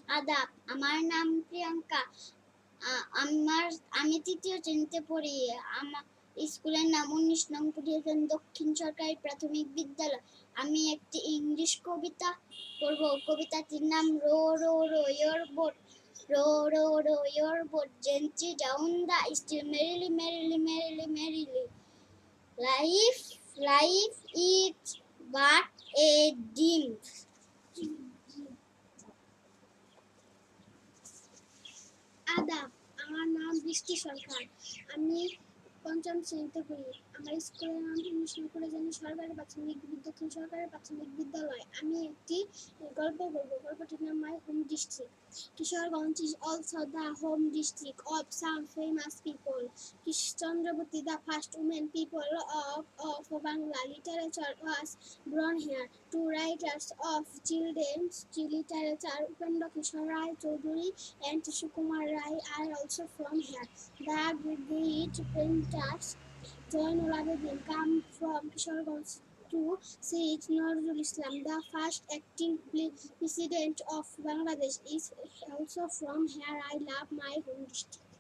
আদাব, আমার নাম প্রিয়াঙ্কা। আমি তৃতীয় শ্রেণীতে পড়ি। আমার স্কুলের নাম ১৯ নং পুঠিয়াখান দক্ষিণ সরকারি প্রাথমিক বিদ্যালয়। আমি একটি ইংলিশ কবিতা পড়ব। কবিতাটির নাম row row row your boat, row row row your boat gently down the stream, merrily merrily merrily merrily. Life life is but a dream. আদাব, আমার নাম বৃষ্টি সরকার। আমি পঞ্চম শ্রেণীতে পড়ি। আমার স্কুলের নাম ১৯ নং পুঠিয়াখান সরকারি প্রাথমিক দক্ষিণ সরকারি প্রাথমিক বিদ্যালয়। আমি একটি গল্প বলব। গল্পটির নাম my home district. Kishoreganj is also the home district of some famous people. Chandrabati, the first woman people of Bangla literature, was born here. Two writers of children's literature, Upendra Kishore Rai Choudhury and Sukumar Rai, are also from here. The great painters Zainul Abidin come from Kishoreganj to see Nazrul Islam. The first acting president of Bangladesh is also from here. I love my home district.